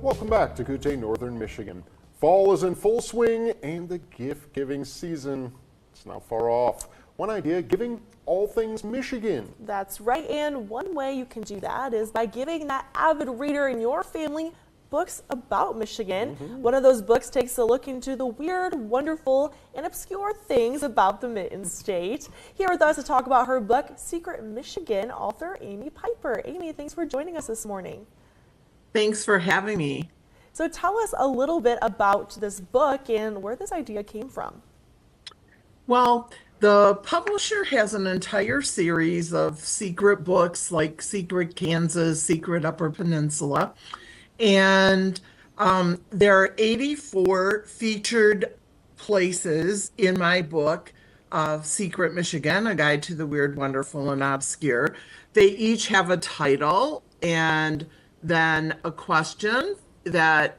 Welcome back to Good Day Northern Michigan. Fall is in full swing and the gift-giving season is not far off. One idea, giving all things Michigan. That's right, and one way you can do that is by giving that avid reader in your family books about Michigan. One of those books takes a look into the weird, wonderful, and obscure things about the Mitten State. Here with us to talk about her book, Secret Michigan, author Amy Piper. Amy, thanks for joining us this morning. Thanks for having me. So tell us a little bit about this book and where this idea came from. Well, the publisher has an entire series of secret books like Secret Kansas, Secret Upper Peninsula, and there are 84 featured places in my book of Secret Michigan, A Guide to the Weird, Wonderful, and Obscure. They each have a title and then a question that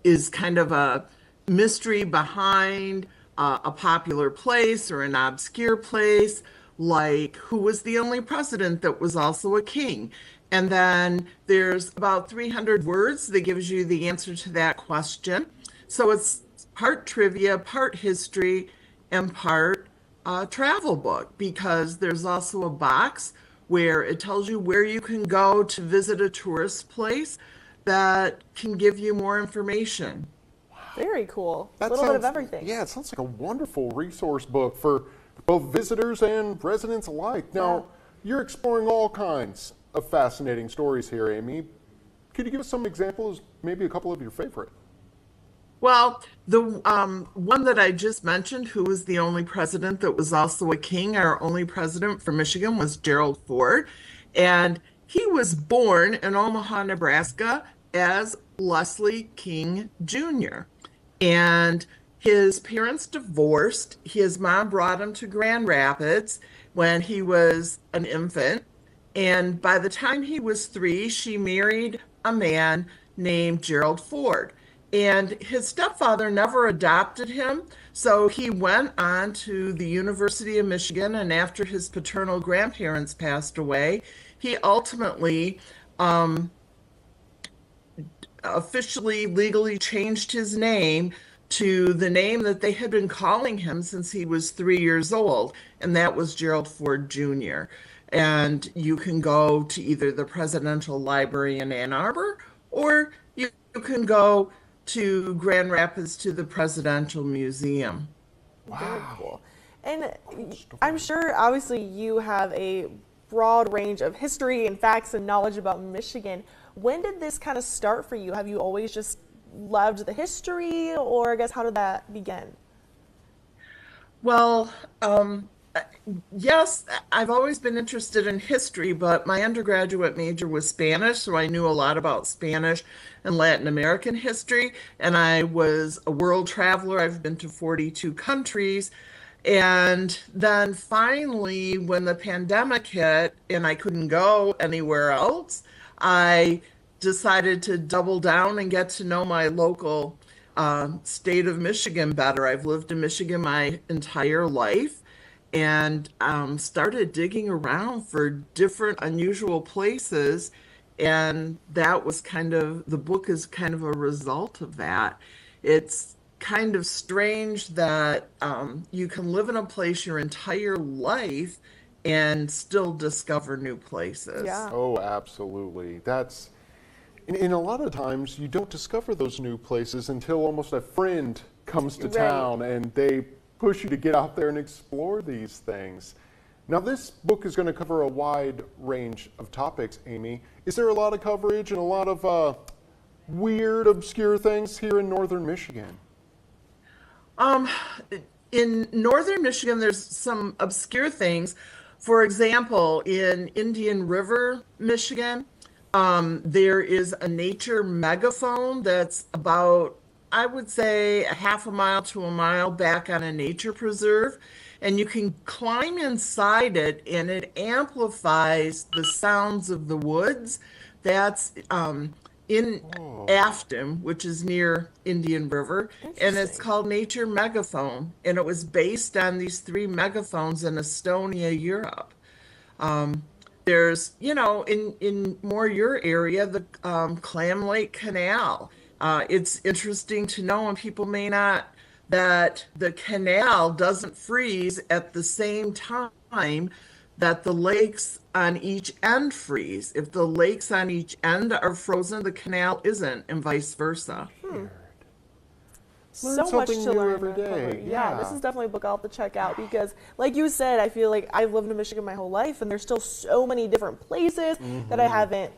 is kind of a mystery behind a popular place or an obscure place, like who was the only president that was also a king? And then there's about 300 words that gives you the answer to that question. So it's part trivia, part history, and part travel book, because there's also a box where it tells you where you can go to visit a tourist place that can give you more information. Very cool. That A little bit of sounds- everything. Yeah, it sounds like a wonderful resource book for both visitors and residents alike. Now, you're exploring all kinds of fascinating stories here, Amy. Could you give us some examples, maybe a couple of your favorite? Well, the one that I just mentioned, who was the only president that was also a king, our only president for Michigan was Gerald Ford. And he was born in Omaha, Nebraska as Leslie King Jr. And his parents divorced. His mom brought him to Grand Rapids when he was an infant. And by the time he was 3, she married a man named Gerald Ford. And his stepfather never adopted him, so he went on to the University of Michigan, and after his paternal grandparents passed away, he ultimately officially, legally changed his name to the name that they had been calling him since he was 3 years old, and that was Gerald Ford Jr. And you can go to either the Presidential Library in Ann Arbor, or you can go to Grand Rapids to the Presidential Museum. Very cool. And I'm sure, obviously, you have a broad range of history and facts and knowledge about Michigan. When did this kind of start for you? Have you always just loved the history, or I guess how did that begin? Well, yes, I've always been interested in history, but my undergraduate major was Spanish, so I knew a lot about Spanish and Latin American history, and I was a world traveler. I've been to 42 countries. And then finally, when the pandemic hit and I couldn't go anywhere else, I decided to double down and get to know my local state of Michigan better. I've lived in Michigan my entire life, and started digging around for different unusual places. And that was the book is kind of a result of that. It's kind of strange that you can live in a place your entire life and still discover new places. Yeah. Oh, absolutely. And a lot of times you don't discover those new places until almost a friend comes to town and they push you to get out there and explore these things. Now, this book is going to cover a wide range of topics, Amy. Is there a lot of coverage and a lot of weird, obscure things here in northern Michigan? In northern Michigan, there's some obscure things. For example, in Indian River, Michigan, there is a nature megaphone that's about, I would say, a half a mile to a mile back on a nature preserve. And you can climb inside it, and it amplifies the sounds of the woods. That's in Afton, which is near Indian River, and it's called Nature Megaphone. And it was based on these 3 megaphones in Estonia, Europe. There's, in more your area, the Clam Lake Canal. It's interesting to know, and people may not, that the canal doesn't freeze at the same time that the lakes on each end freeze. If the lakes on each end are frozen, the canal isn't, and vice versa. Learn So much something to new learn every and cover. day. Yeah, this is definitely a book I'll have to check out because, like you said, I feel like I've lived in Michigan my whole life, and there's still so many different places that I haven't,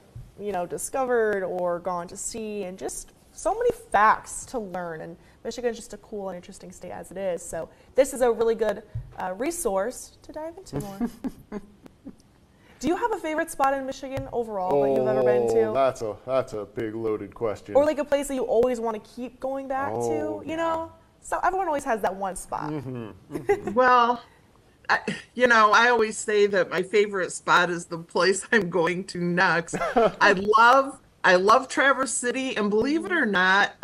discovered or gone to see, and just so many facts to learn. And Michigan's just a cool and interesting state as it is. So this is a really good resource to dive into more. Do you have a favorite spot in Michigan overall that you've ever been to? That's a big loaded question. Or like a place that you always want to keep going back to, yeah. So everyone always has that one spot. Well, I always say that my favorite spot is the place I'm going to next. I love Traverse City, and believe it or not,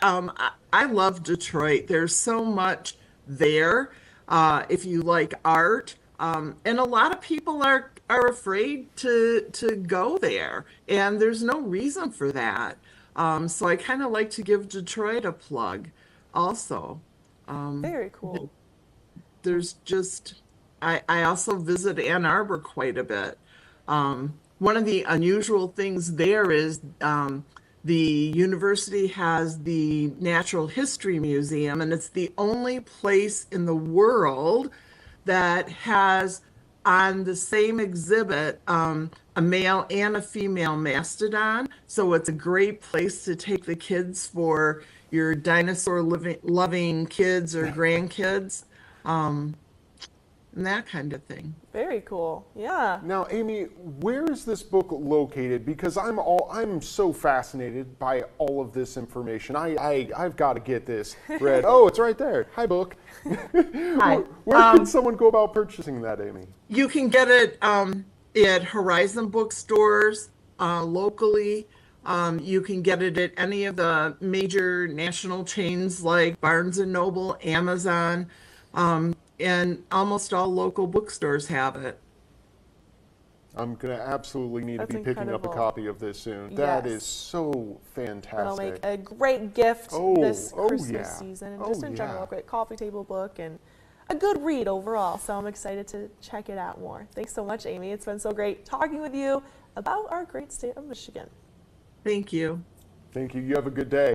I love Detroit. There's so much there. If you like art, and a lot of people are afraid to go there, and there's no reason for that. So I kind of like to give Detroit a plug, also. Very cool. There's just I also visit Ann Arbor quite a bit. One of the unusual things there is the university has the Natural History Museum, and it's the only place in the world that has on the same exhibit a male and a female mastodon. So it's a great place to take the kids for your dinosaur loving kids or grandkids. And that kind of thing. Very cool. Yeah. Now, Amy, where is this book located? Because I'm so fascinated by all of this information. I've got to get this read. Oh, it's right there. Hi, book. Hi. Where can someone go about purchasing that, Amy? You can get it at Horizon bookstores locally. You can get it at any of the major national chains like Barnes & Noble, Amazon, and almost all local bookstores have it. I'm going to absolutely need That's to be picking up a incredible. copy of this soon. That Yes. is so fantastic. That'll make a great gift this Christmas yeah. season, and Oh, just in general, yeah. a great coffee table book and a good read overall. So I'm excited to check it out more. Thanks so much, Amy. It's been so great talking with you about our great state of Michigan. Thank you. Thank you. You have a good day.